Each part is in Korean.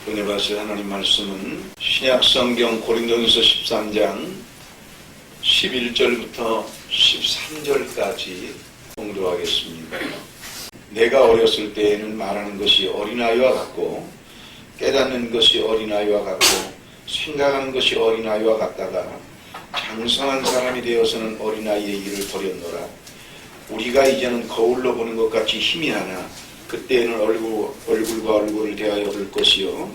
오늘 받으실 하나님 말씀은 신약성경 고린도전서 13장 11절부터 13절까지 공독하겠습니다. 내가 어렸을 때에는 말하는 것이 어린아이와 같고 깨닫는 것이 어린아이와 같고 생각하는 것이 어린아이와 같다가 장성한 사람이 되어서는 어린아이의 일을 버렸노라. 우리가 이제는 거울로 보는 것 같이 힘이 하나 그때에는 얼굴과 얼굴을 대하여 볼 것이요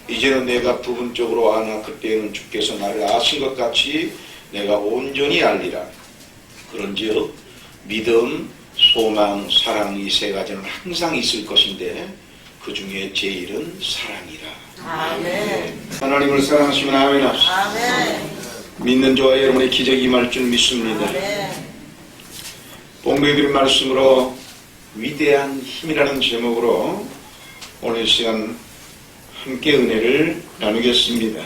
이제는 내가 부분적으로 아나 그때에는 주께서 나를 아신 것 같이 내가 온전히 알리라. 그런즉 믿음, 소망, 사랑 이 세 가지는 항상 있을 것인데 그 중에 제일은 사랑이라. 아멘. 하나님을 사랑하시면 아멘 합시다. 아멘. 믿는 저와 여러분의 기적이 임할 줄 믿습니다. 아멘. 본문의 말씀으로 위대한 힘이라는 제목으로 오늘 시간 함께 은혜를 나누겠습니다.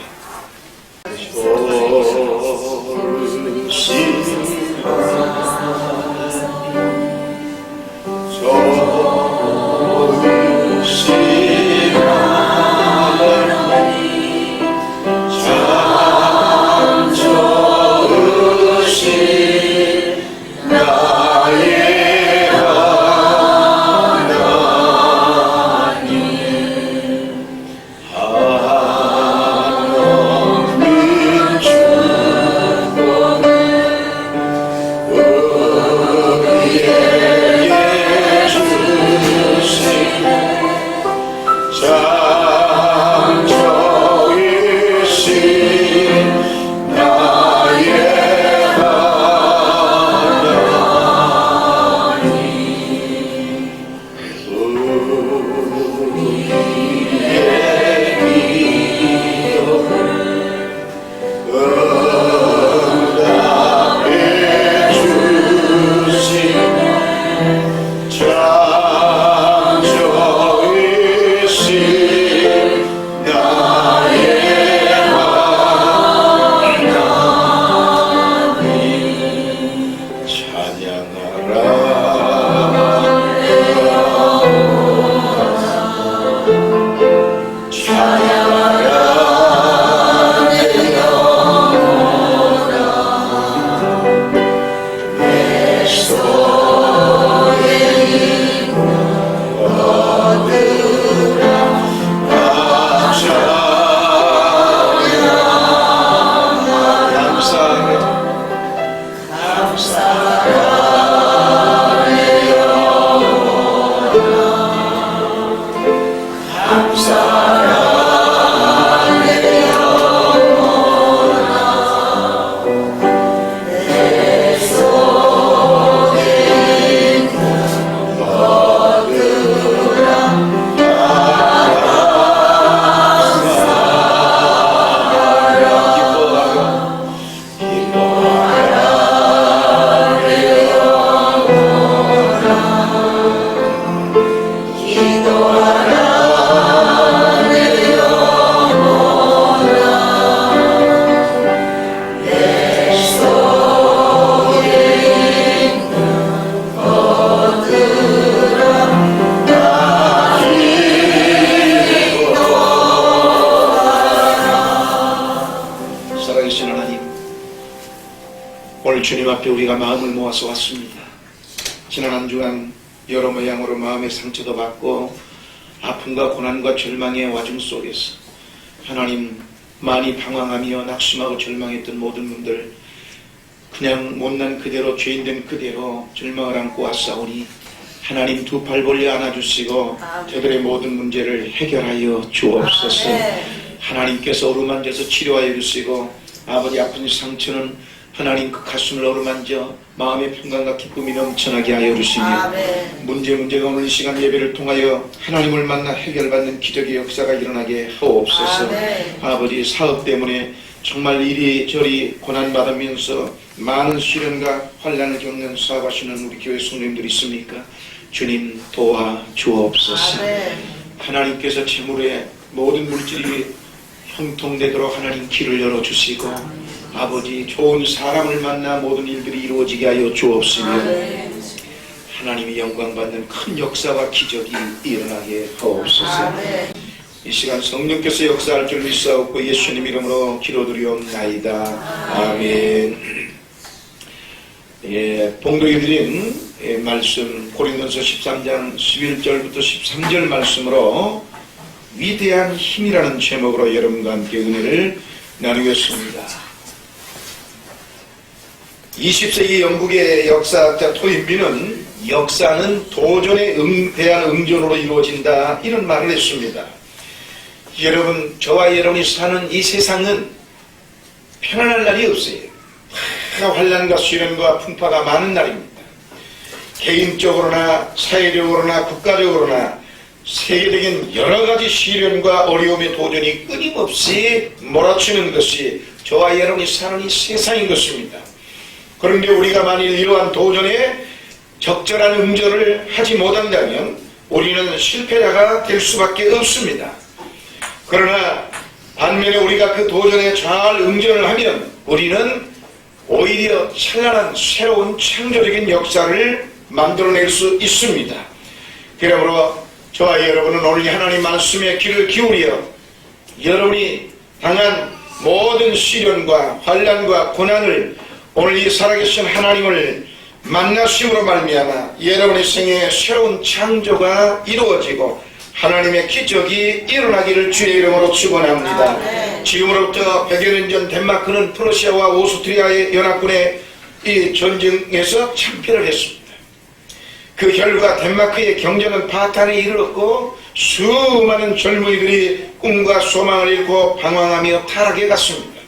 오늘 주님 앞에 우리가 마음을 모아서 왔습니다. 지난 한 주간 여러 모양으로 마음의 상처도 받고 아픔과 고난과 절망의 와중 속에서 하나님 많이 방황하며 낙심하고 절망했던 모든 분들 그냥 못난 그대로 죄인된 그대로 절망을 안고 왔사오니 하나님 두 팔 벌려 안아주시고 저들의 모든 문제를 해결하여 주옵소서. 하나님께서 어루만져서 치료하여 주시고 아버지 아픈 상처는 하나님 그 가슴을 어루만져 마음의 평강과 기쁨이 넘쳐나게 하여 주시며 문제가 오늘 이 시간 예배를 통하여 하나님을 만나 해결받는 기적의 역사가 일어나게 하옵소서. 아버지 사업 때문에 정말 이리저리 고난받으면서 많은 시련과 환난을 겪는 사업하시는 우리 교회 성도님들이 있습니까? 주님 도와 주옵소서. 하나님께서 재물의 모든 물질이 형통되도록 하나님 길을 열어주시고 아버지 좋은 사람을 만나 모든 일들이 이루어지게 하여 주옵시며 하나님이 영광받는 큰 역사와 기적이 일어나게 하옵소서. 이 시간 성령께서 역사할 줄 믿사옵고 예수님 이름으로 기도드리옵나이다. 아멘. 봉독해 드린 말씀 고린도서 13장 11절부터 13절 말씀으로 위대한 힘이라는 제목으로 여러분과 함께 은혜를 나누겠습니다. 20세기 영국의 역사학자 토인비는 역사는 도전에 대한 응전으로 이루어진다, 이런 말을 했습니다. 여러분, 저와 여러분이 사는 이 세상은 편안할 날이 없어요. 환난과 시련과 풍파가 많은 날입니다. 개인적으로나 사회적으로나 국가적으로나 세계적인 여러가지 시련과 어려움의 도전이 끊임없이 몰아치는 것이 저와 여러분이 사는 이 세상인 것입니다. 그런데 우리가 만일 이러한 도전에 적절한 응전을 하지 못한다면 우리는 실패자가 될 수밖에 없습니다. 그러나 반면에 우리가 그 도전에 잘 응전을 하면 우리는 오히려 찬란한 새로운 창조적인 역사를 만들어낼 수 있습니다. 그러므로 저와 여러분은 오늘 하나님 말씀에 귀를 기울여 여러분이 당한 모든 시련과 환난과 고난을 오늘 이 살아계신 하나님을 만나심으로 말미암아 여러분의 생애에 새로운 창조가 이루어지고 하나님의 기적이 일어나기를 주의 이름으로 축원합니다. 지금으로부터 100여 년 전 덴마크는 프러시아와 오스트리아의 연합군의 이 전쟁에서 참패를 했습니다. 그 결과 덴마크의 경제는 파탄에 이르렀고 수많은 젊은이들이 꿈과 소망을 잃고 방황하며 타락해 갔습니다.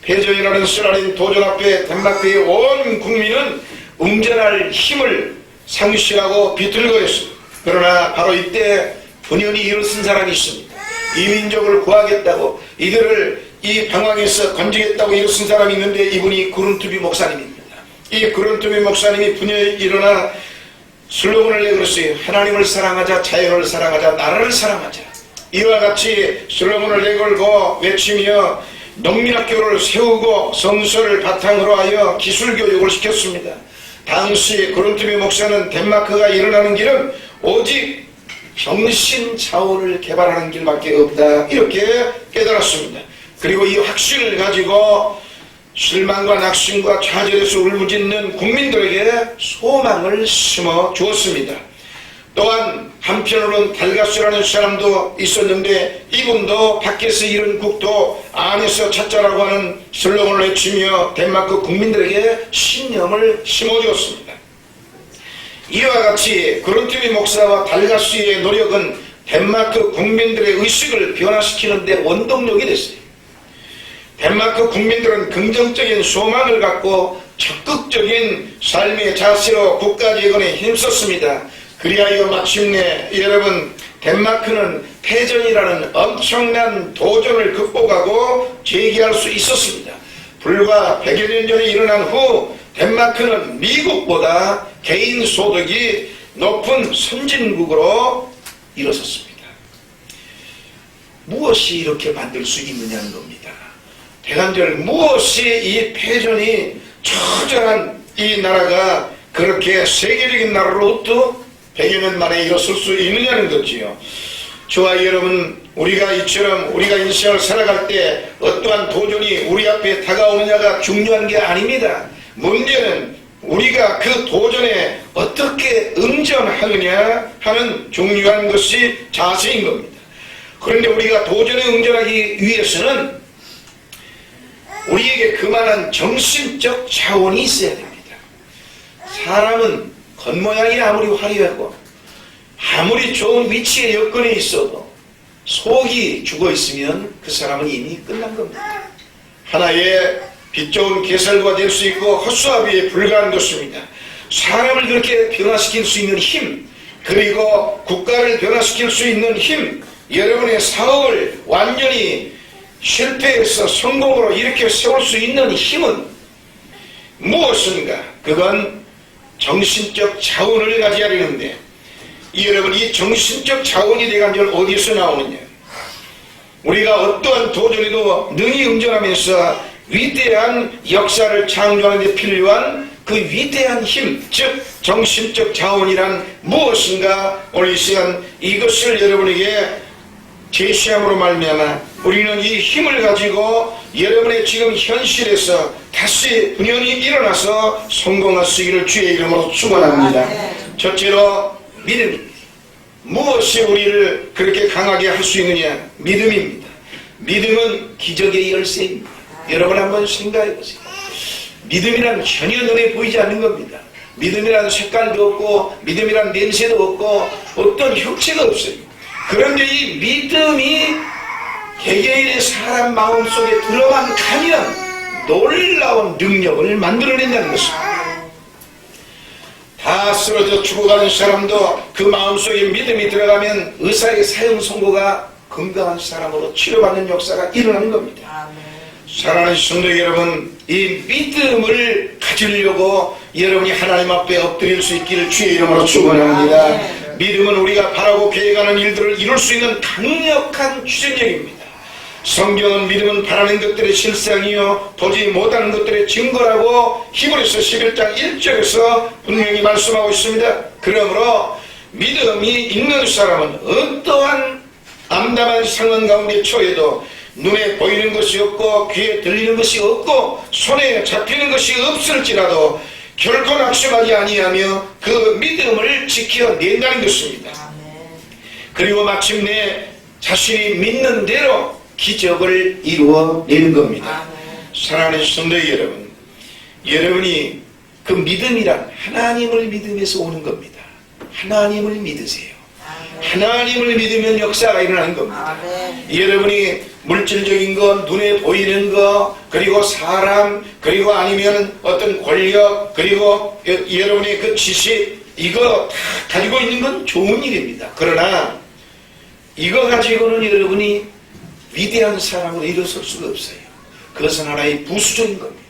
패전이라는 쓰라린 도전 앞에 덴마크의 온 국민은 응전할 힘을 상실하고 비틀거렸습니다. 그러나 바로 이때 분연히 일어선 사람이 있습니다. 이 민족을 구하겠다고, 이들을 이 방황에서 건지겠다고 일어선 사람이 있는데 이분이 그룬투비 목사님입니다. 이 그룬투비 목사님이 분연히 일어나 슬로건을 내걸었어요. 하나님을 사랑하자, 자연을 사랑하자, 나라를 사랑하자. 이와 같이 슬로건을 내걸고 외치며 농민학교를 세우고 성서를 바탕으로 하여 기술교육을 시켰습니다. 당시 그룬투비 목사는 덴마크가 일어나는 길은 오직 정신차원을 개발하는 길밖에 없다, 이렇게 깨달았습니다. 그리고 이 확신을 가지고 실망과 낙심과 좌절에서 울부짖는 국민들에게 소망을 심어 주었습니다. 또한 한편으로는 달가스라는 사람도 있었는데 이분도 밖에서 이룬 국도 안에서 찾자라고 하는 슬로건을 외치며 덴마크 국민들에게 신념을 심어주었습니다. 이와 같이 그룬투비 목사와 달가스의 노력은 덴마크 국민들의 의식을 변화시키는 데 원동력이 됐어요. 덴마크 국민들은 긍정적인 소망을 갖고 적극적인 삶의 자세로 국가재건에 힘썼습니다. 그리하여 마침내 여러분, 덴마크는 패전이라는 엄청난 도전을 극복하고 재기할 수 있었습니다. 불과 100여 년 전에 일어난 후 덴마크는 미국보다 개인 소득이 높은 선진국으로 일어섰습니다. 무엇이 이렇게 만들 수 있느냐는 겁니다. 대간절 무엇이 이 패전이 처절한 이 나라가 그렇게 세계적인 나라로 또 100여 년 만에 일어설 수 있느냐는 거지요. 저와 여러분, 우리가 이처럼 우리가 인생을 살아갈 때 어떠한 도전이 우리 앞에 다가오느냐가 중요한 게 아닙니다. 문제는 우리가 그 도전에 어떻게 응전하느냐 하는 중요한 것이 자세인 겁니다. 그런데 우리가 도전에 응전하기 위해서는 우리에게 그만한 정신적 자원이 있어야 됩니다. 사람은 겉모양이 아무리 화려하고 아무리 좋은 위치에 여건에 있어도 속이 죽어있으면 그 사람은 이미 끝난 겁니다. 하나의 빛 좋은 개설과 될 수 있고 헛수아비에 불과한 것입니다. 사람을 그렇게 변화시킬 수 있는 힘, 그리고 국가를 변화시킬 수 있는 힘, 여러분의 사업을 완전히 실패해서 성공으로 이렇게 세울 수 있는 힘은 무엇인가? 그건 정신적 자원을 가져야 되는데, 여러분, 이 정신적 자원이 대간절 어디서 나오느냐? 우리가 어떠한 도전에도 능히 응전하면서 위대한 역사를 창조하는 데 필요한 그 위대한 힘, 즉 정신적 자원이란 무엇인가? 오늘 이 시간 이것을 여러분에게 제시함으로 말미암아 우리는 이 힘을 가지고 여러분의 지금 현실에서 다시 분연히 일어나서 성공할 수 있기를 주의 이름으로 축원합니다. 첫째로 믿음입니다. 무엇이 우리를 그렇게 강하게 할 수 있느냐? 믿음입니다. 믿음은 기적의 열쇠입니다. 여러분 한번 생각해 보세요. 믿음이란 전혀 눈에 보이지 않는 겁니다. 믿음이란 색깔도 없고 믿음이란 냄새도 없고 어떤 형체가 없어요. 그런데 이 믿음이 개개인의 사람 마음속에 들어만 가면 놀라운 능력을 만들어낸다는 것입니다. 다 쓰러져 죽어가는 사람도 그 마음속에 믿음이 들어가면 의사의 사형 선고가 건강한 사람으로 치료받는 역사가 일어나는 겁니다. 사랑하는 성도 여러분, 이 믿음을 가지려고 여러분이 하나님 앞에 엎드릴 수 있기를 주의 이름으로 축원합니다. 믿음은 우리가 바라고 계획하는 일들을 이룰 수 있는 강력한 추진력입니다. 성경은 믿음은 바라는 것들의 실상이요 보지 못하는 것들의 증거라고 히브리서 11장 1절에서 분명히 말씀하고 있습니다. 그러므로 믿음이 있는 사람은 어떠한 암담한 상황 가운데 처해도 눈에 보이는 것이 없고 귀에 들리는 것이 없고 손에 잡히는 것이 없을지라도 결코 낙심하지 아니하며 그 믿음을 지켜낸다는 것입니다. 그리고 마침내 자신이 믿는 대로 기적을 이루어내는 겁니다. 사랑하는 성도 여러분, 여러분이 그 믿음이란 하나님을 믿으면서 오는 겁니다. 하나님을 믿으세요. 하나님을 믿으면 역사가 일어나는 겁니다. 여러분이 물질적인 것, 눈에 보이는 것, 그리고 사람, 그리고 아니면 어떤 권력, 그리고 여러분의 그 지식, 이거 다 가지고 있는 건 좋은 일입니다. 그러나 이거 가지고는 여러분이 위대한 사람으로 일어설 수가 없어요. 그것은 하나의 부수적인 겁니다.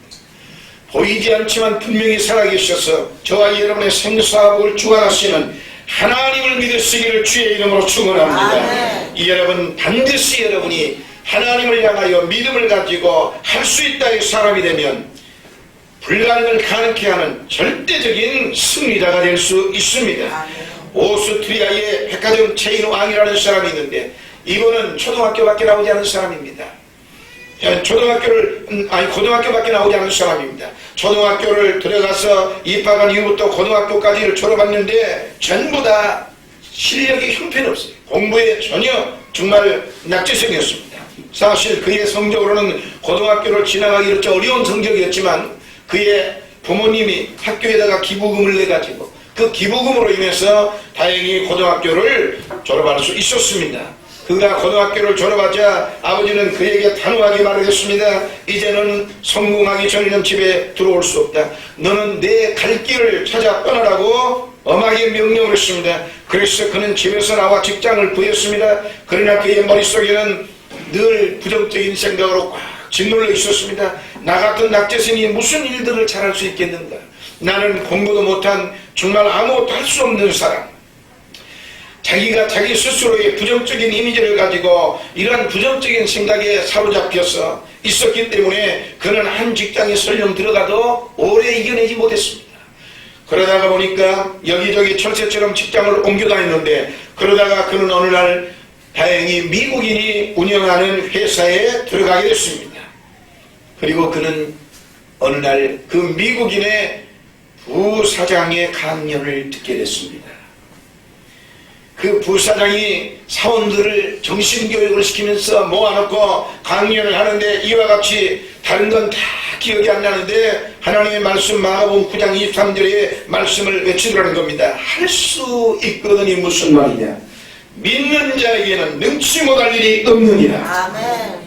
보이지 않지만 분명히 살아계셔서 저와 여러분의 생사복을 주관하시는 하나님을 믿으시기를 주의 이름으로 축원합니다. 여러분 반드시 여러분이 하나님을 향하여 믿음을 가지고 할 수 있다의 사람이 되면 불가능을 가능케 하는 절대적인 승리자가 될 수 있습니다. 오스트리아의 백화점 체인 왕이라는 사람이 있는데 이거는 초등학교밖에 나오지 않은 사람입니다. 고등학교밖에 나오지 않은 사람입니다. 초등학교를 들어가서 입학한 이후부터 고등학교까지를 졸업했는데 전부 다 실력이 형편없어요. 공부에 전혀 정말 낙제성이었습니다. 사실 그의 성적으로는 고등학교를 지나가기 어려운 성적이었지만 그의 부모님이 학교에다가 기부금을 내가지고 그 기부금으로 인해서 다행히 고등학교를 졸업할 수 있었습니다. 그가 고등학교를 졸업하자 아버지는 그에게 단호하게 말했습니다. 이제는 성공하기 전에는 집에 들어올 수 없다. 너는 내 갈 길을 찾아 떠나라고 엄하게 명령을 했습니다. 그래서 그는 집에서 나와 직장을 구했습니다. 그러나 그의 머릿속에는 늘 부정적인 생각으로 꽉 짓눌러 있었습니다. 나 같은 낙제생이 무슨 일들을 잘할 수 있겠는가. 나는 공부도 못한 정말 아무것도 할 수 없는 사람. 자기가 자기 스스로의 부정적인 이미지를 가지고 이러한 부정적인 생각에 사로잡혀서 있었기 때문에 그는 한 직장에 설령 들어가도 오래 이겨내지 못했습니다. 그러다가 보니까 여기저기 철새처럼 직장을 옮겨 다녔는데 그러다가 그는 어느 날 다행히 미국인이 운영하는 회사에 들어가게 됐습니다. 그리고 그는 어느 날 그 미국인의 부사장의 강연을 듣게 됐습니다. 그 부사장이 사원들을 정신교육을 시키면서 모아놓고 강연을 하는데 이와 같이 다른 건 다 기억이 안 나는데 하나님의 말씀 마가복음 9장 23절의 말씀을 외치더라는 겁니다. 할 수 있거든. 이 무슨 말이냐. 믿는 자에게는 능치 못할 일이 없느니라. 아멘.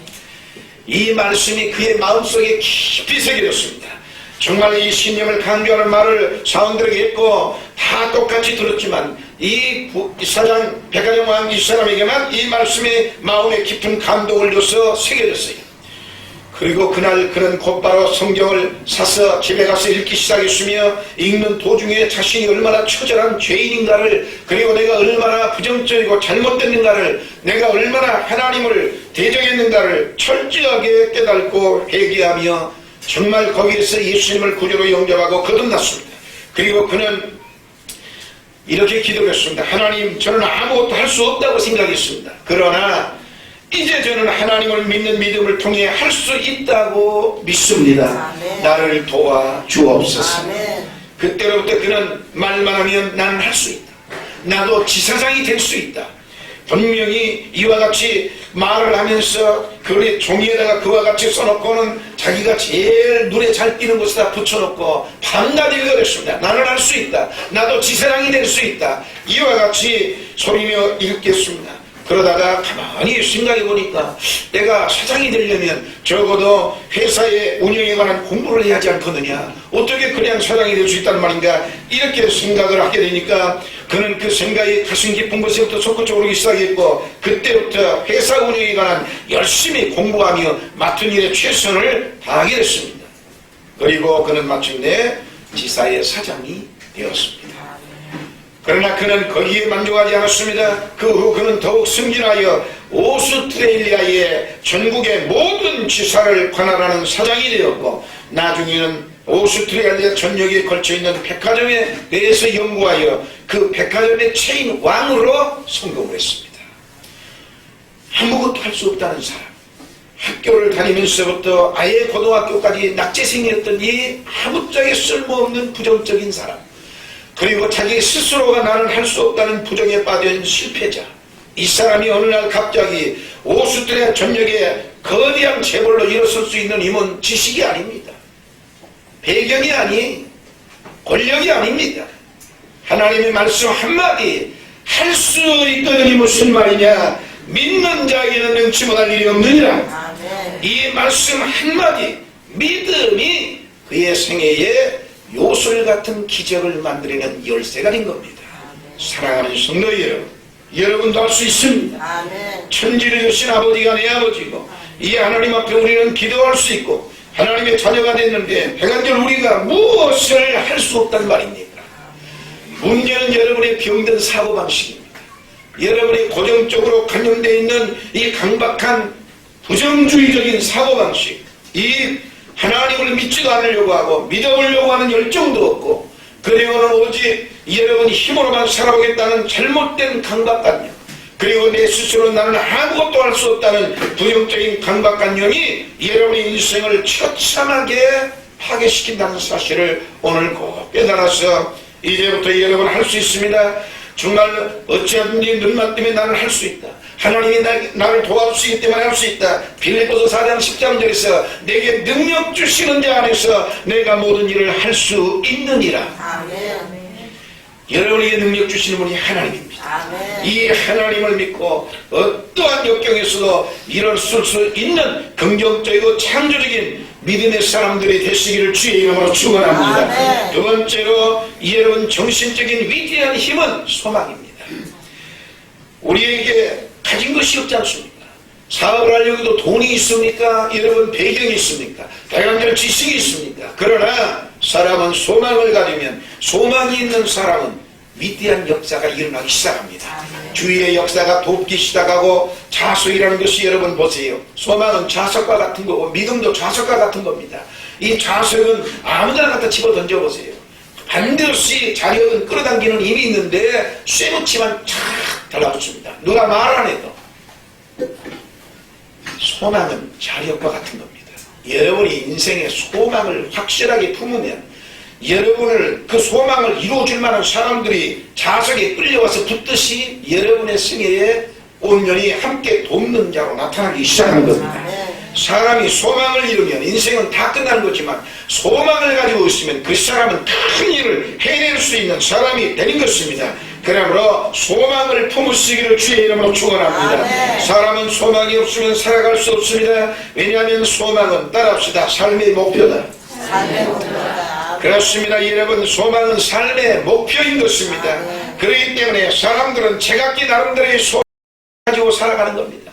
이 말씀이 그의 마음속에 깊이 새겨졌습니다. 정말 이 신념을 강조하는 말을 사원들에게 했고 다 똑같이 들었지만 이 사장 백화점 왕 이 사람에게만 이 말씀이 마음에 깊은 감동을 줘서 새겨졌어요. 그리고 그날 그는 곧바로 성경을 사서 집에 가서 읽기 시작했으며 읽는 도중에 자신이 얼마나 처절한 죄인인가를 그리고 내가 얼마나 부정적이고 잘못됐는가를 내가 얼마나 하나님을 대적했는가를 철저하게 깨닫고 회개하며 정말 거기에서 예수님을 구주로 영접하고 거듭났습니다. 그리고 그는 이렇게 기도했습니다. 하나님, 저는 아무것도 할 수 없다고 생각했습니다. 그러나 이제 저는 하나님을 믿는 믿음을 통해 할 수 있다고 믿습니다. 아멘. 나를 도와 주옵소서. 아멘. 그때로부터 그는 말만 하면 나는 할 수 있다. 나도 지사장이 될 수 있다. 분명히 이와 같이 말을 하면서 그 종이에다가 그와 같이 써놓고는 자기가 제일 눈에 잘 띄는 곳에다 붙여놓고 밤낮 읽어냈습니다. 나는 할 수 있다. 나도 지사장이 될 수 있다. 이와 같이 소리며 읽겠습니다. 그러다가 가만히 생각해 보니까 내가 사장이 되려면 적어도 회사의 운영에 관한 공부를 해야 하지 않거느냐. 어떻게 그냥 사장이 될 수 있다는 말인가. 이렇게 생각을 하게 되니까 그는 그 생각이 가슴 깊은 곳에부터 솟구쳐 오르기 시작했고, 그때부터 회사 운영에 관한 열심히 공부하며 맡은 일에 최선을 다하게 됐습니다. 그리고 그는 마침내 지사의 사장이 되었습니다. 그러나 그는 거기에 만족하지 않았습니다. 그 후 그는 더욱 승진하여 오스트레일리아의 전국의 모든 지사를 관할하는 사장이 되었고, 나중에는 오스트레일리아 전역에 걸쳐있는 백화점에 대해서 연구하여 그 백화점의 체인 왕으로 성공을 했습니다. 아무것도 할 수 없다는 사람, 학교를 다니면서부터 아예 고등학교까지 낙제생이었던 이 아무짝에 쓸모없는 부정적인 사람, 그리고 자기 스스로가 나는 할 수 없다는 부정에 빠진 실패자, 이 사람이 어느 날 갑자기 오스트리아 전역에 거대한 재벌로 일어설 수 있는 힘은 지식이 아닙니다. 배경이 아니, 권력이 아닙니다. 하나님의 말씀 한마디, 할 수 있거든이 무슨 말이냐. 믿는 자에게는 능치 못할 일이 없느니라. 아멘. 이 말씀 한마디, 믿음이 그의 생애에 요술 같은 기적을 만들어내는 열쇠가 된 겁니다. 사랑하는 성도 여러분, 여러분도 할 수 있습니다. 아멘. 천지를 주신 아버지가 내 아버지고, 이 하나님 앞에 우리는 기도할 수 있고 하나님의 자녀가 됐는데 백한절 우리가 무엇을 할 수 없단 말입니까? 문제는 여러분의 병든 사고방식입니다. 여러분이 고정적으로 관련되어 있는 이 강박한 부정주의적인 사고방식, 이 하나님을 믿지도 않으려고 하고 믿어보려고 하는 열정도 없고, 그리고는 오직 여러분이 힘으로만 살아오겠다는 잘못된 강박관념, 그리고 내 스스로 나는 아무것도 할 수 없다는 부정적인 강박관념이 여러분의 인생을 처참하게 파괴시킨다는 사실을 오늘 꼭 깨달아서 이제부터 여러분 할 수 있습니다. 정말 어찌하든지 눈만 뜨면 나는 할 수 있다. 하나님이 나를 도와주시기 때문에 할 수 있다. 빌립보서 4장 13절에서 내게 능력 주시는 자 안에서 내가 모든 일을 할 수 있느니라. 아멘. 여러분에게 능력 주시는 분이 하나님입니다. 아멘. 이 하나님을 믿고 어떠한 역경에서도 일어설 수 있는 긍정적이고 창조적인 믿음의 사람들이 되시기를 주의 이름으로 축원합니다. 아멘. 두 번째로 여러분 정신적인 위대한 힘은 소망입니다. 우리에게 가진 것이 없지 않습니까? 사업을 하려고도 돈이 있습니까? 여러분 배경이 있습니까? 다양한 지식이 있습니까? 그러나 사람은 소망을 가지면, 소망이 있는 사람은 위대한 역사가 일어나기 시작합니다. 주위의 역사가 돕기 시작하고, 자석이라는 것이 여러분 보세요. 소망은 자석과 같은 거고 믿음도 자석과 같은 겁니다. 이 자석은 아무데나 갖다 집어 던져보세요. 반드시 자력은 끌어당기는 힘이 있는데 쇠붙이만 착 달라붙습니다. 누가 말 안 해도. 소망은 자력과 같은 겁니다. 여러분이 인생의 소망을 확실하게 품으면 여러분을, 그 소망을 이루어줄 만한 사람들이 자석에 끌려와서 붙듯이 여러분의 생애에 온전히 함께 돕는 자로 나타나기 시작하는 겁니다. 사람이 소망을 이루면 인생은 다 끝나는 거지만 소망을 가지고 있으면 그 사람은 큰 일을 해낼 수 있는 사람이 되는 것입니다. 그러므로 소망을 품으시기를 주의 이름으로 축원합니다. 사람은 소망이 없으면 살아갈 수 없습니다. 왜냐하면 소망은 따라합시다. 삶의 목표다. 삶의 목표다. 그렇습니다. 여러분, 소망은 삶의 목표인 것입니다. 그렇기 때문에 사람들은 제각기 나름대로의 소망을 가지고 살아가는 겁니다.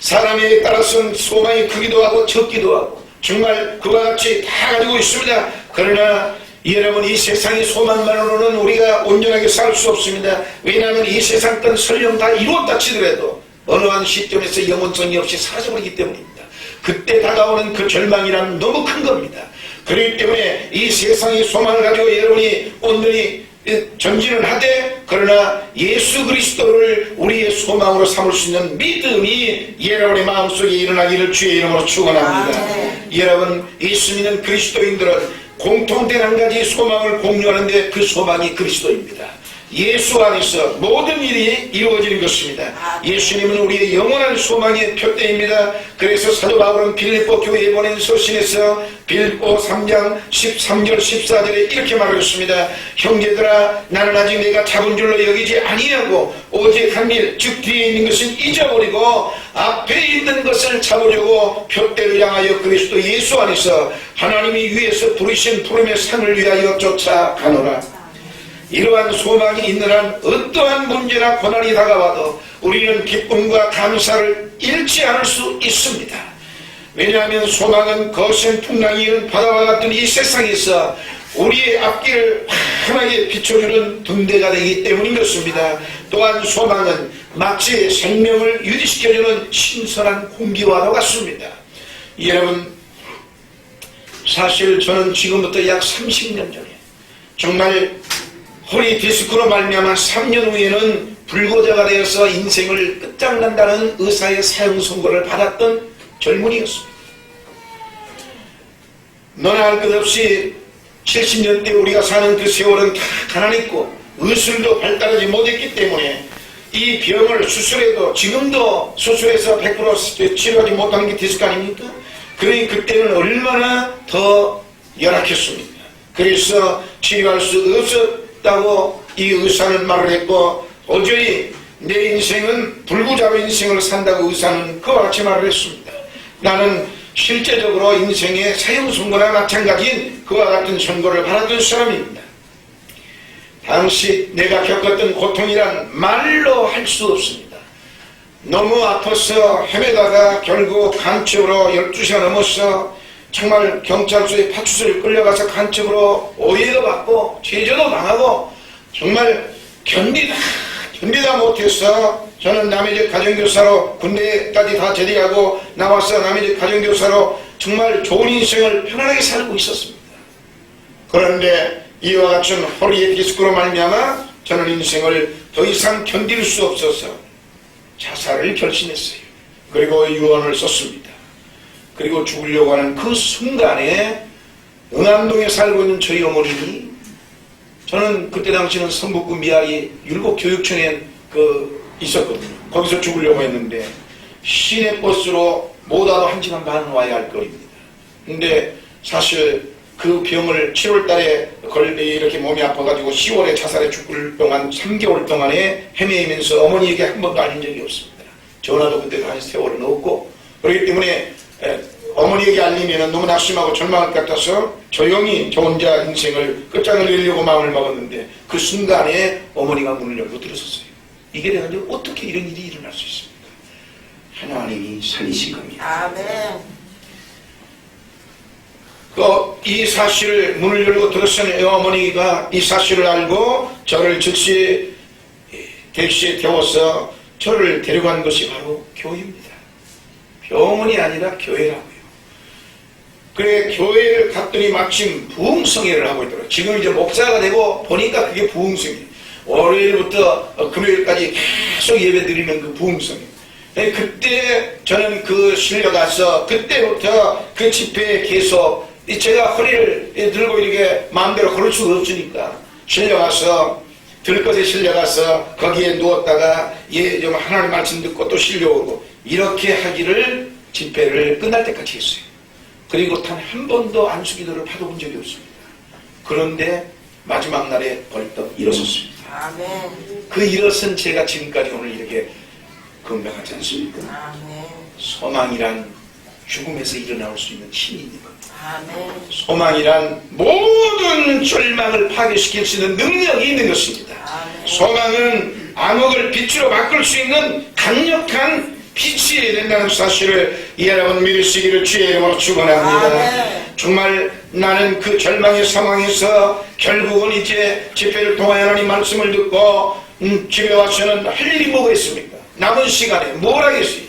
사람에 따라서는 소망이 크기도 하고 적기도 하고 정말 그와 같이 다 가지고 있습니다. 그러나 여러분, 이 세상의 소망만으로는 우리가 온전하게 살 수 없습니다. 왜냐하면 이 세상 건 설령 다 이루었다 치더라도 어느 한 시점에서 영원성이 없이 사라져버리기 때문입니다. 그때 다가오는 그 절망이란 너무 큰 겁니다. 그렇기 때문에 이 세상의 소망을 가지고 여러분이 온전히 전진을 하되 그러나 예수 그리스도를 우리의 소망으로 삼을 수 있는 믿음이 여러분의 마음속에 일어나기를 주의 이름으로 축원합니다. 여러분 예수 믿는 그리스도인들은 공통된 한 가지 소망을 공유하는데 그 소망이 그리스도입니다. 예수 안에서 모든 일이 이루어지는 것입니다. 예수님은 우리의 영원한 소망의 표대입니다. 그래서 사도 바울은 빌립보 교회에 보낸 서신에서 빌립보 3장 13절 14절에 이렇게 말하였습니다. 형제들아 나는 아직 내가 잡은 줄로 여기지 아니하고 오직 한 일 즉 뒤에 있는 것은 잊어버리고 앞에 있는 것을 잡으려고 표대를 향하여 그리스도 예수 안에서 하나님이 위에서 부르신 부름의 상을 위하여 쫓아가노라. 이러한 소망이 있는 한 어떠한 문제나 고난이 다가와도 우리는 기쁨과 감사를 잃지 않을 수 있습니다. 왜냐하면 소망은 거센 풍랑이 이는 바다와 같은 이 세상에서 우리의 앞길을 환하게 비춰주는 등대가 되기 때문인 것입니다. 또한 소망은 마치 생명을 유지시켜주는 신선한 공기와도 같습니다. 여러분 사실 저는 지금부터 약 30년 전에 정말 허리 디스크로 말미암아 3년 후에는 불구자가 되어서 인생을 끝장난다는 의사의 사형 선고를 받았던 젊은이였습니다. 너나 할 것 없이 70년대 우리가 사는 그 세월은 다 가난했고 의술도 발달하지 못했기 때문에 이 병을 수술해도 지금도 수술해서 100% 치료하지 못한 게 디스크 아닙니까? 그러니 그때는 얼마나 더 열악했습니다. 그래서 치료할 수 없었다고 이 의사는 말을 했고 도저히 내 인생은 불구자로 인생을 산다고 의사는 그와 같이 말을 했습니다. 나는 실제적으로 인생의 사형 선고나 마찬가지인 그와 같은 선고를 받았던 사람입니다. 당시 내가 겪었던 고통이란 말로 할 수 없습니다. 너무 아파서 헤매다가 결국 간첩으로 12시가 넘어서 정말 경찰서에 파출소에 끌려가서 간첩으로 오해도 받고 제조도 당하고 정말 견디다 못해서 저는 남의 집 가정교사로 군대까지 다 제대하고 나와서 남의 집 가정교사로 정말 좋은 인생을 편안하게 살고 있었습니다. 그런데 이와 같은 허리의 디스크로 말미암아 저는 인생을 더 이상 견딜 수 없어서 자살을 결심했어요. 그리고 유언을 썼습니다. 그리고 죽으려고 하는 그 순간에 응암동에 살고 있는 저희 어머님이 저는 그때 당시는 성북구 미아리 율곡교육청에 있었거든요. 거기서 죽으려고 했는데 시내버스로 못 와도 1시간 반 와야 할 거리입니다. 근데 사실 그 병을 7월달에 이렇게 몸이 아파가지고 10월에 자살해 죽을 동안 3개월 동안에 헤매면서 어머니에게 한 번도 알린 적이 없습니다. 전화도 그때 다시 세월은 없고 그렇기 때문에 어머니에게 알리면 너무 낙심하고 절망할 것 같아서 조용히 저 혼자 인생을 끝장을 내려고 마음을 먹었는데 그 순간에 어머니가 문을 열고 들어섰어요. 이게 돼가지고 어떻게 이런 일이 일어날 수 있습니까? 하나님이 살리신 겁니다. 아멘. 이 사실을 문을 열고 들어서는 어머니가 이 사실을 알고 저를 즉시 택시에 태워서 저를 데려간 것이 바로 교회입니다. 병원이 아니라 교회라고요. 그래 교회를 갔더니 마침 부흥성회를 하고 있더라고요. 지금 이제 목사가 되고 보니까 그게 부흥성회. 월요일부터 금요일까지 계속 예배 드리는 그 부흥성회. 그때 저는 그 실려가서 그때부터 그 집회에 계속 제가 허리를 들고 이렇게 마음대로 걸을 수가 없으니까 실려가서 들것에 실려가서 거기에 누웠다가 좀 하나님 말씀 듣고 또 실려오고 이렇게 하기를 집회를 끝날 때까지 했어요. 그리고 단 한 번도 안수기도를 받아본 적이 없습니다. 그런데 마지막 날에 벌떡 일어섰습니다. 아멘. 그 일어선 제가 지금까지 오늘 이렇게 건강하지 않습니까? 아멘. 소망이란 죽음에서 일어나올 수 있는 힘이 있는 겁니다. 아멘. 소망이란 모든 절망을 파괴시킬 수 있는 능력이 있는 것입니다. 아멘. 소망은 암흑을 빛으로 바꿀 수 있는 강력한 빛이 된다는 사실을 여러분 믿으시기를 주의 이름으로 축원합니다. 정말 나는 그 절망의 상황에서 결국은 이제 집회를 통하여 하나님 말씀을 듣고 집에 와서는 할 일이 뭐가 있습니까? 남은 시간에 뭘 하겠어요?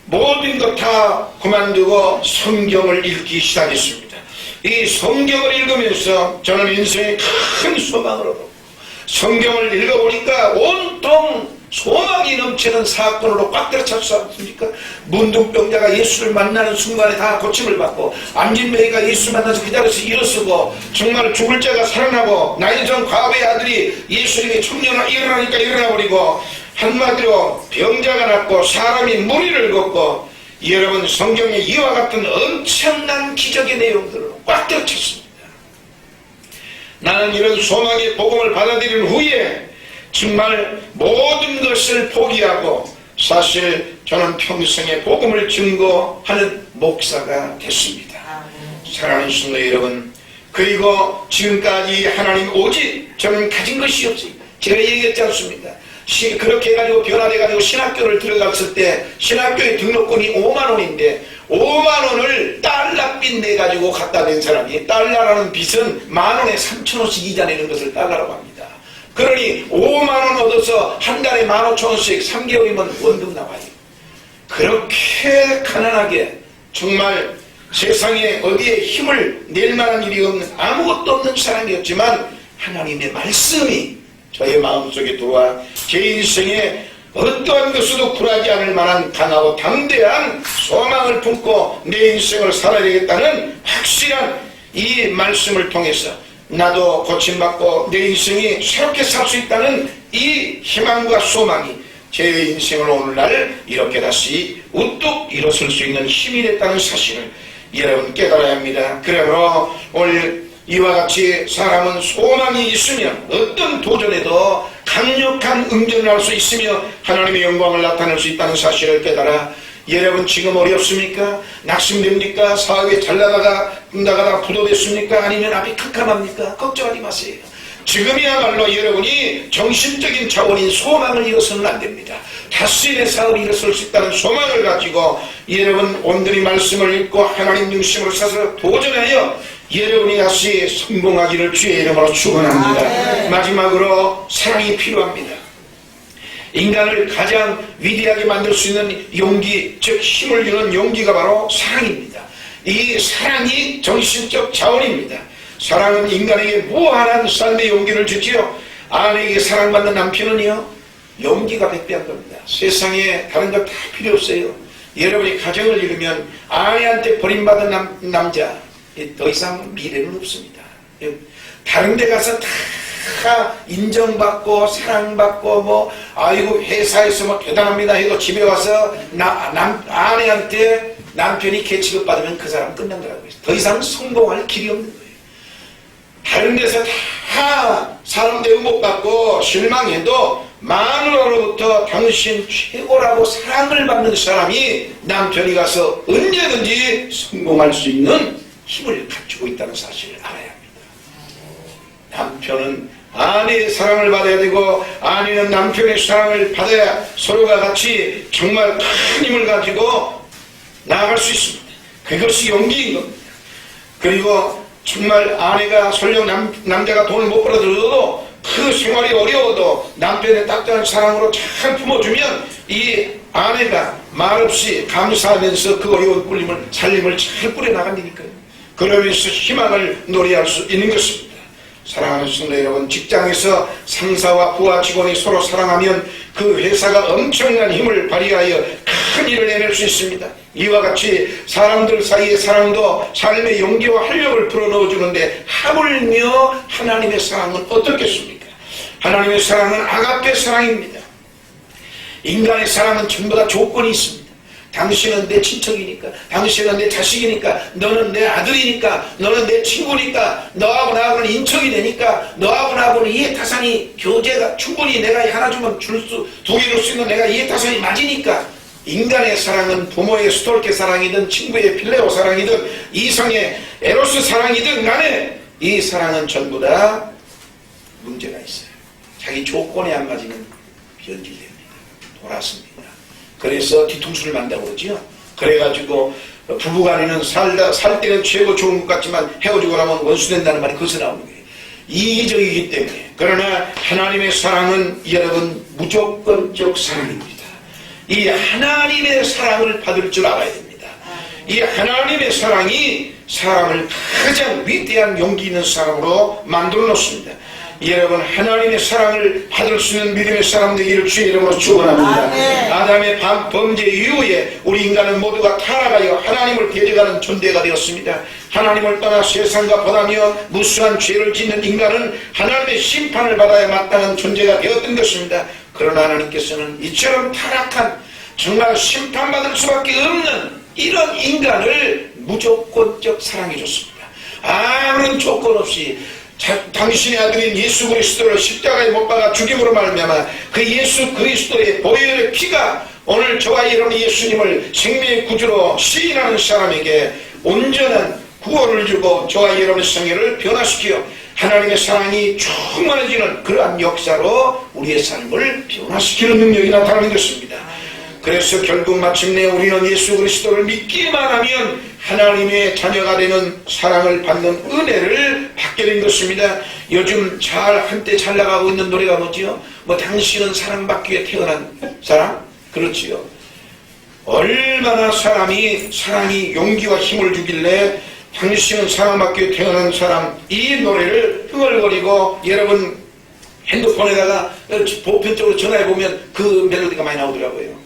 모든 것 다 그만두고 성경을 읽기 시작했습니다. 이 성경을 읽으면서 저는 인생의 큰 소망을 얻었고 성경을 읽어보니까 온통 소망이 넘치는 사건으로 꽉 들어찼지 않습니까? 문둥병자가 예수를 만나는 순간에 다 고침을 받고, 안진뱅이가 예수 만나서 그 자리에서 일어서고, 정말 죽을 자가 살아나고, 나이 전 과부의 아들이 예수님의 청년을 일어나니까 일어나버리고, 한마디로 병자가 낫고 사람이 무리를 걷고, 여러분 성경에 이와 같은 엄청난 기적의 내용들로 꽉 들어찼습니다. 나는 이런 소망의 복음을 받아들인 후에 정말 모든 것을 포기하고, 사실 저는 평생에 복음을 증거하는 목사가 됐습니다. 사랑하는 성도 여러분, 그리고 지금까지 하나님 오직 저는 가진 것이 없어요. 제가 얘기했지 않습니까? 그렇게 해가지고 변화돼가지고 신학교를 들어갔을 때 신학교의 등록금이 5만원인데 5만원을 달러빚 내가지고 갖다 댄 사람이, 달러라는 빚은 만원에 3,000원씩 이자 내는 것을 달러라고 합니다. 그러니 5만원 얻어서 한 달에 15,000원씩 3개월이면 원금 나와요. 그렇게 가난하게 정말 세상에 어디에 힘을 낼 만한 일이 없는, 아무것도 없는 사람이었지만 하나님의 말씀이 저의 마음속에 들어와 제 인생에 어떠한 것으로 굴하지 않을 만한 강하고 담대한 소망을 품고 내 인생을 살아야 되겠다는 확실한 이 말씀을 통해서 나도 고침받고 내 인생이 새롭게 살 수 있다는 이 희망과 소망이 제 인생을 오늘날 이렇게 다시 우뚝 일어설 수 있는 힘이 됐다는 사실을 여러분 깨달아야 합니다. 그러므로 오늘 이와 같이 사람은 소망이 있으면 어떤 도전에도 강력한 응전을 할 수 있으며 하나님의 영광을 나타낼 수 있다는 사실을 깨달아, 여러분 지금 어렵습니까? 낙심됩니까? 사업에 잘 나가다 부도됐습니까? 아니면 앞이 캄캄합니까? 걱정하지 마세요. 지금이야말로 여러분이 정신적인 차원인 소망을 잃어서는 안 됩니다. 다시 내 사업이 일어설 수 있다는 소망을 가지고 여러분 온전히 말씀을 읽고 하나님 중심으로 서서 도전하여 여러분이 다시 성공하기를 주의 이름으로 축원합니다. 마지막으로 사랑이 필요합니다. 인간을 가장 위대하게 만들 수 있는 용기, 즉 힘을 주는 용기가 바로 사랑입니다. 이 사랑이 정신적 자원입니다. 사랑은 인간에게 무한한 삶의 용기를 주지요. 아내에게 사랑받는 남편은요, 용기가 백배한 겁니다. 세상에 다른 것 다 필요 없어요. 여러분이 가정을 이루면 아내한테 버림받은 남자, 더 이상 미래는 없습니다. 다른 데 가서 다 인정받고 사랑받고 아이고 회사에서 대단합니다 해도 집에 와서 아내한테 남편이 개취급 받으면 그 사람 끝난 거라고 해요. 더 이상 성공할 길이 없는 거예요. 다른 데서 다 사람 대우 못 받고 실망해도 마누라로부터 당신 최고라고 사랑을 받는 사람이 남편이 가서 언제든지 성공할 수 있는 힘을 갖추고 있다는 사실을 알아야 합니다. 남편은 아내의 사랑을 받아야 되고 아내는 남편의 사랑을 받아야 서로가 같이 정말 큰 힘을 가지고 나아갈 수 있습니다. 그것이 용기인 겁니다. 그리고 정말 아내가 설령 남자가 돈을 못 벌어들여도 그 생활이 어려워도 남편의 따뜻한 사랑으로 잘 품어주면 이 아내가 말없이 감사하면서 그 어려운 살림을 잘 꾸려나간다니까요. 그러면서 희망을 노래할 수 있는 것입니다. 사랑하는 성도 여러분, 직장에서 상사와 부하 직원이 서로 사랑하면 그 회사가 엄청난 힘을 발휘하여 큰 일을 해낼 수 있습니다. 이와 같이 사람들 사이의 사랑도 삶의 용기와 활력을 불어넣어주는데 하물며 하나님의 사랑은 어떻겠습니까? 하나님의 사랑은 아가페 사랑입니다. 인간의 사랑은 전부 다 조건이 있습니다. 당신은 내 친척이니까, 당신은 내 자식이니까, 너는 내 아들이니까, 너는 내 친구니까, 너하고 나하고는 인척이 되니까, 너하고 나하고는 이해타산이 교제가 충분히 내가 하나 주면 두 개 줄 수 있는 내가 이해타산이 맞으니까. 인간의 사랑은 부모의 스톨케 사랑이든 친구의 필레오 사랑이든 이성의 에로스 사랑이든 간에 이 사랑은 전부 다 문제가 있어요. 자기 조건에 안 맞으면 변질됩니다. 돌았습니다. 그래서 뒤통수를 만다고 그러죠. 그래가지고 부부간에는 살 때는 최고 좋은 것 같지만 헤어지고 나면 원수 된다는 말이 거기서 나오는 거예요. 이기적이기 때문에. 그러나 하나님의 사랑은 여러분 무조건적 사랑입니다. 이 하나님의 사랑을 받을 줄 알아야 됩니다. 이 하나님의 사랑이 사람을 가장 위대한 용기 있는 사람으로 만들어 놓습니다. 여러분 하나님의 사랑을 받을 수 있는 믿음의 사람 되기를 주의 이름으로 축원합니다. 아멘. 아담의 범죄 이후에 우리 인간은 모두가 타락하여 하나님을 대적하는 존재가 되었습니다. 하나님을 떠나 세상과 보다며 무수한 죄를 짓는 인간은 하나님의 심판을 받아야 마땅한 존재가 되었던 것입니다. 그러나 하나님께서는 이처럼 타락한 정말 심판받을 수밖에 없는 이런 인간을 무조건적 사랑해 줬습니다. 아무런 조건 없이 당신의 아들인 예수 그리스도를 십자가에 못 박아 죽임으로 말미암아 그 예수 그리스도의 보혈의 피가 오늘 저와 여러분 예수님을 생명의 구주로 시인하는 사람에게 온전한 구원을 주고 저와 여러분의 생애를 변화시켜 하나님의 사랑이 충만해지는 그러한 역사로 우리의 삶을 변화시키는 능력이 나타나는 것입니다. 그래서 결국 마침내 우리는 예수 그리스도를 믿기만 하면 하나님의 자녀가 되는 사랑을 받는 은혜를 받게 된 것입니다. 요즘 한때 잘 나가고 있는 노래가 뭐지요? 당신은 사랑받기 위해 태어난 사람? 그렇지요. 얼마나 사랑이 용기와 힘을 주길래 당신은 사랑받기 위해 태어난 사람, 이 노래를 흥얼거리고 여러분 핸드폰에다가 보편적으로 전화해보면 그 멜로디가 많이 나오더라고요.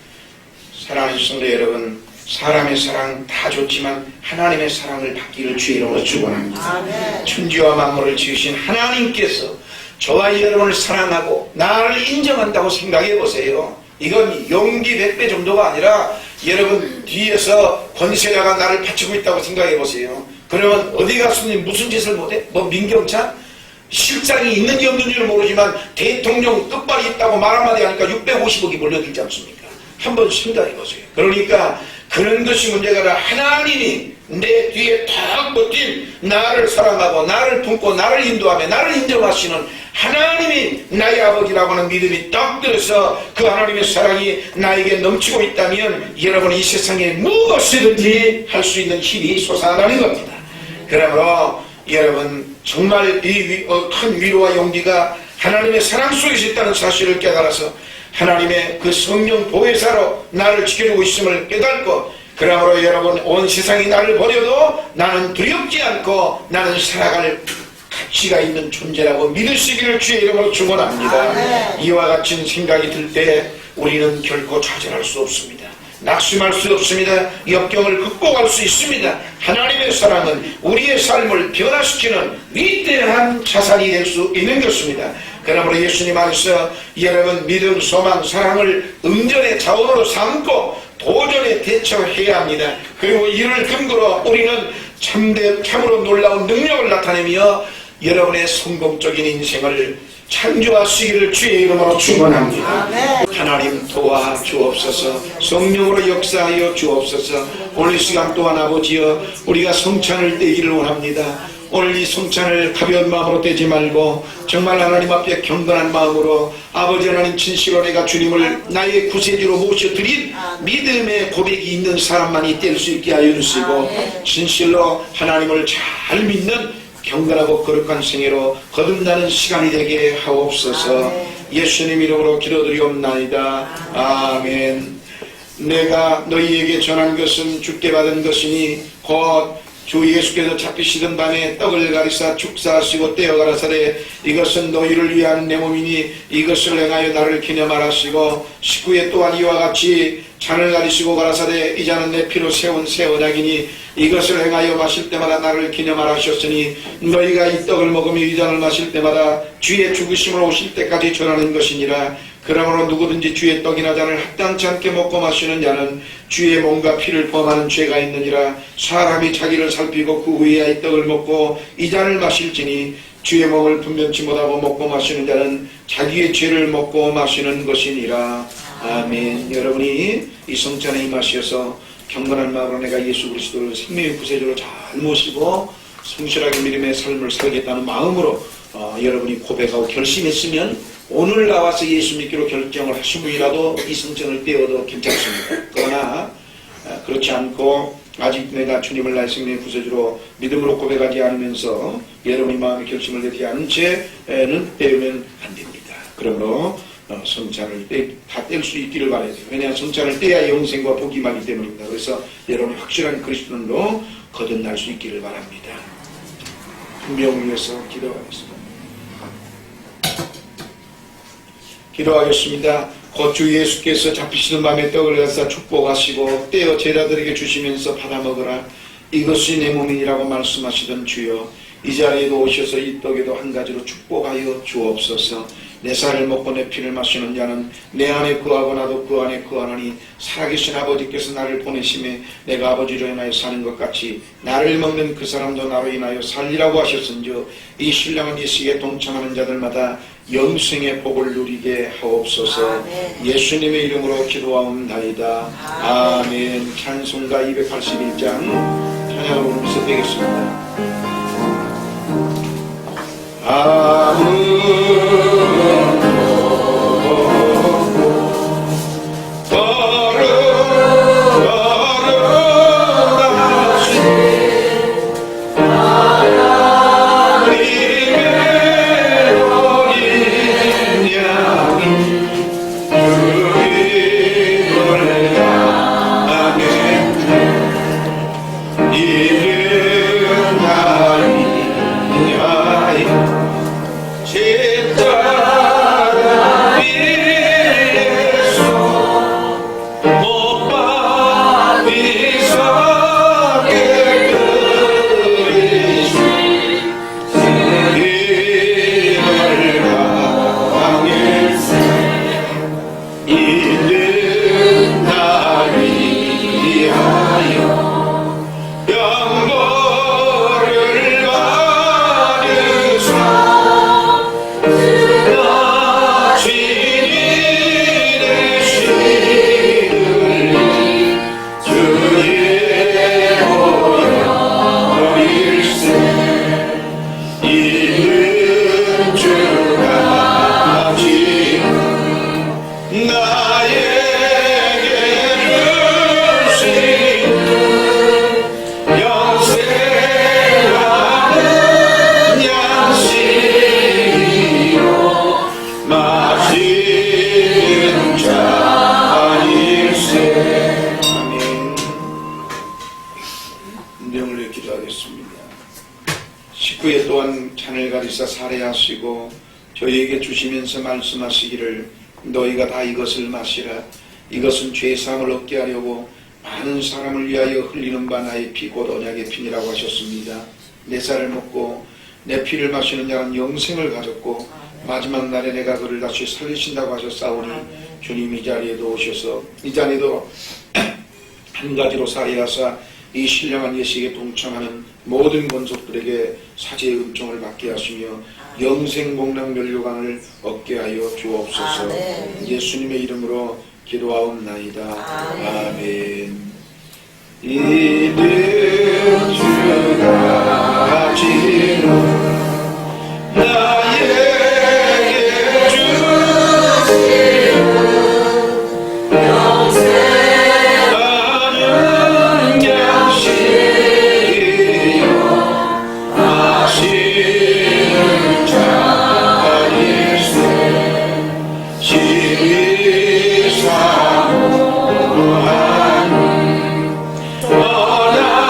사랑하는 성도 여러분, 사람의 사랑 다 좋지만 하나님의 사랑을 받기를 주의 이름으로 축원합니다. 천지와 만물을 지으신 하나님께서 저와 여러분을 사랑하고 나를 인정한다고 생각해 보세요. 이건 용기 100배 정도가 아니라 여러분 뒤에서 권세자가 나를 바치고 있다고 생각해 보세요. 그러면 어디 갔으니 무슨 짓을 못해? 민경찬? 실상이 있는지 없는지는 모르지만 대통령 끝발이 있다고 말 한마디 하니까 650억이 몰려들지 않습니까? 한번 생각해 보세요. 그러니까 그런 것이 문제가 아니라 하나님이 내 뒤에 탁 버틴 나를 사랑하고 나를 품고 나를 인도하며 나를 인정하시는 하나님이 나의 아버지라고 하는 믿음이 딱 들어서 그 하나님의 사랑이 나에게 넘치고 있다면 여러분이 이 세상에 무엇이든지 할 수 있는 힘이 솟아나는 겁니다. 그러므로 여러분 정말 이 큰 위로와 용기가 하나님의 사랑 속에 있다는 사실을 깨달아서 하나님의 그 성령 보혜사로 나를 지켜주고 있음을 깨닫고 그러므로 여러분 온 세상이 나를 버려도 나는 두렵지 않고 나는 살아갈 가치가 있는 존재라고 믿으시기를 주의 이름으로 축원합니다. 이와 같은 생각이 들 때 우리는 결코 좌절할 수 없습니다. 낙심할 수 없습니다. 역경을 극복할 수 있습니다. 하나님의 사랑은 우리의 삶을 변화시키는 위대한 자산이 될 수 있는 것입니다. 그러므로 예수님 안에서 여러분 믿음, 소망, 사랑을 응전의 자원으로 삼고 도전에 대처해야 합니다. 그리고 이를 근거로 우리는 참으로 놀라운 능력을 나타내며 여러분의 성공적인 인생을 창조하시기를 주의 이름으로 축원합니다. 하나님 도와주옵소서. 성령으로 역사하여 주옵소서. 오늘 이 시간 또한 아버지여 우리가 성찬을 떼기를 원합니다. 오늘 이 성찬을 가벼운 마음으로 떼지 말고 정말 하나님 앞에 경건한 마음으로 아버지 하나님 진실로 내가 주님을 나의 구세주로 모셔드린 믿음의 고백이 있는 사람만이 뗄 수 있게 하여 주시고 진실로 하나님을 잘 믿는 경건하고 거룩한 생애로 거듭나는 시간이 되게 하옵소서. 예수님 이름으로 기도드리옵나이다. 아멘. 내가 너희에게 전한 것은 주께 받은 것이니 곧 주 예수께서 잡히시던 밤에 떡을 가리사 축사하시고 떼어 가라사대 이것은 너희를 위한 내 몸이니 이것을 행하여 나를 기념하라시고 19에 또한 이와 같이 잔을 가리시고 가라사대 이 잔은 내 피로 세운 새 언약이니 이것을 행하여 마실 때마다 나를 기념하라셨으니 너희가 이 떡을 먹으며 이 잔을 마실 때마다 주의 죽으심으로 오실 때까지 전하는 것이니라. 그러므로 누구든지 주의 떡이나 잔을 합당치 않게 먹고 마시는 자는 주의 몸과 피를 범하는 죄가 있느니라. 사람이 자기를 살피고 그 후에야 이 떡을 먹고 이 잔을 마실지니 주의 몸을 분변치 못하고 먹고 마시는 자는 자기의 죄를 먹고 마시는 것이니라. 아멘. 여러분이 이 성찬에 임하셔서 경건한 마음으로 내가 예수 그리스도를 생명의 구세주로 잘 모시고 성실하게 믿음의 삶을 살겠다는 마음으로 여러분이 고백하고 결심했으면 오늘 나와서 예수 믿기로 결정을 하신 분이라도 이 성찬을 떼어도 괜찮습니다. 그러나 그렇지 않고 아직 내가 주님을 나의 생명의 구세주로 믿음으로 고백하지 않으면서 여러분이 마음의 결심을 내지 않은 채는 떼우면 안 됩니다. 그러므로 성찬을 다 뗄 수 있기를 바라야 돼요. 왜냐하면 성찬을 떼야 영생과 복이 많기 때문입니다. 그래서 여러분이 확실한 그리스도인으로 거듭날 수 있기를 바랍니다. 분명을 위해서 기도하겠습니다. 기도하겠습니다. 곧 주 예수께서 잡히시는 밤에 떡을 갖사 축복하시고 떼어 제자들에게 주시면서 받아 먹으라. 이것이 내 몸이라고 말씀하시던 주여, 이 자리에도 오셔서 이 떡에도 한 가지로 축복하여 주옵소서. 내 살을 먹고 내 피를 마시는 자는 내 안에 거하고 나도 그 안에 거하나니 살아계신 아버지께서 나를 보내심에 내가 아버지로 인하여 사는 것 같이 나를 먹는 그 사람도 나로 인하여 살리라고 하셨은즉 이 신령한 예수에 동참하는 자들마다 영생의 복을 누리게 하옵소서. 아멘. 예수님의 이름으로 기도하옵나이다. 아멘. 찬송가 281장 찬양을 부르면서 뵙겠습니다. 식구에 또한 잔을 가리사 살해하시고 저희에게 주시면서 말씀하시기를 너희가 다 이것을 마시라. 이것은 죄사함을 얻게 하려고 많은 사람을 위하여 흘리는 바 나의 피 곧 언약의 피니라고 하셨습니다. 내 살을 먹고 내 피를 마시는 자는 영생을 가졌고 마지막 날에 내가 그를 다시 살리신다고 하셨사오니 주님 이 자리에도 오셔서 이 자리에도 한 가지로 살해하사 이 신령한 예식에 동참하는 모든 권속들에게 사제의 은총을 받게 하시며 영생 복락 면류관을 얻게 하여 주옵소서. 아멘. 예수님의 이름으로 기도하옵나이다. 아멘. 이는 주가 지는 나에게 주시는 영생하는 양식이요 마시는 자일세 지리사무하니 떠나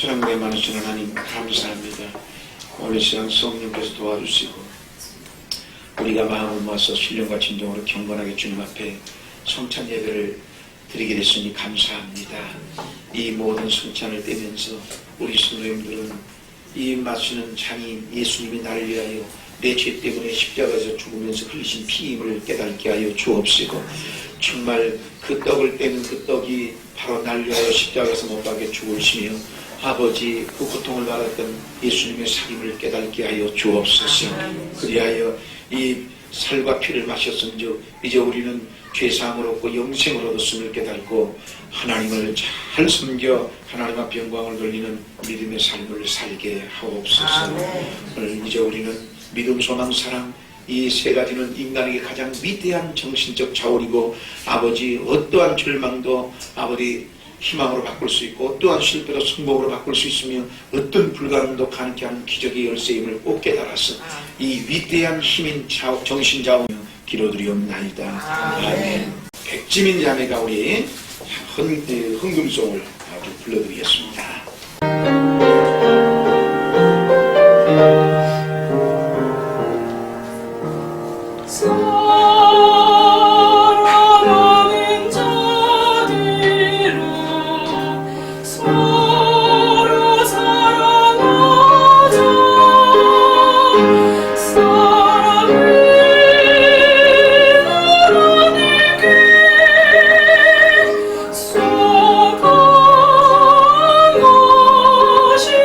사랑에 많으신 하나님 감사합니다. 오늘 시간 성령께서 도와주시고 우리가 마음을 모아서 신령과 진정으로 경건하게 주님 앞에 성찬 예배를 드리게 됐으니 감사합니다. 이 모든 성찬을 떼면서 우리 성도님들은 이 마시는 잔이 예수님이 나를 위하여 내 죄 때문에 십자가에서 죽으면서 흘리신 피임을 깨닫게 하여 주옵시고, 정말 그 떡을 떼는 그 떡이 바로 나를 위하여 십자가에서 못 박혀 죽으시며 아버지 그 고통을 받았던 예수님의 살임을 깨닫게 하여 주옵소서. 그리하여 이 살과 피를 마셨은즉 이제 우리는 죄사함을 얻고 영생을 얻었음을 깨닫고 하나님을 잘 섬겨 하나님 앞 영광을 돌리는 믿음의 삶을 살게 하옵소서. 오늘 이제 우리는 믿음, 소망, 사랑 이 세 가지는 인간에게 가장 위대한 정신적 자원이고, 아버지 어떠한 절망도 아버지 희망으로 바꿀 수 있고 어떠한 실패도 성공으로 바꿀 수 있으며 어떤 불가능도 가능케 하는 기적의 열쇠임을 꼭 깨달아서 이 위대한 힘인 정신자원을 기도드리옵나이다. 아멘. 백지민 자매가 우리 흥금송을 아주 불러드리겠습니다. 사랑하는 자들아 서로 사랑하자. 사랑을 하나님께 속한 것이니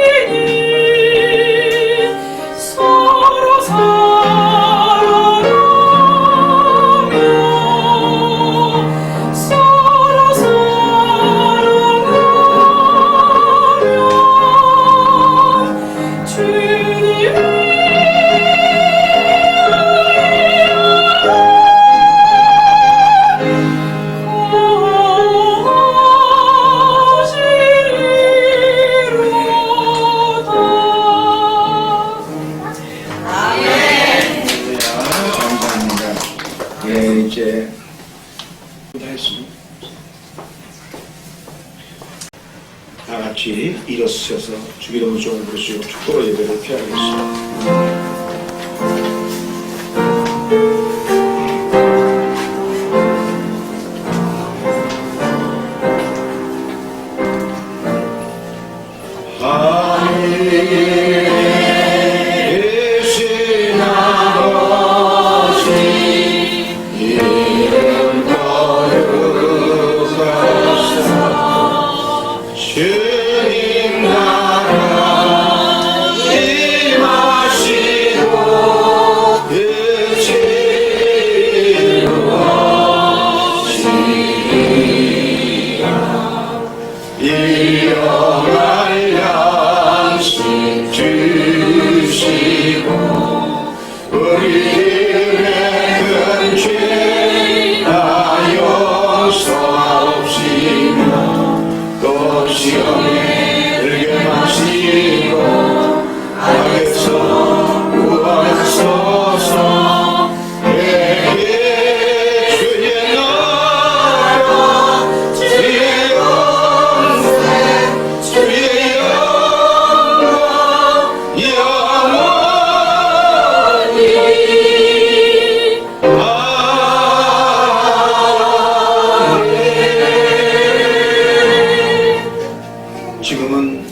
서로 이제 다 했습니다. 다 같이 일어서셔서 주기도문 종을 부르시고 축도로 예배를 피하겠습니다. 지금은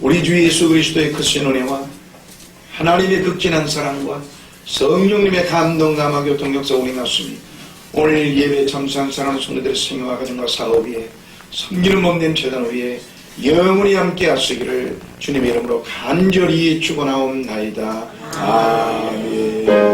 우리 주 예수 그리스도의 크신 은혜와 하나님의 극진한 사랑과 성령님의 감동 감화 교통 역사 운이 났으니 오늘 예배 참석한 사랑하는 성도들의 생애와 가정과 사업 위에 섬기는 몸된 재단 위에 영원히 함께 하시기를 주님의 이름으로 간절히 축원하옵나이다. 아멘.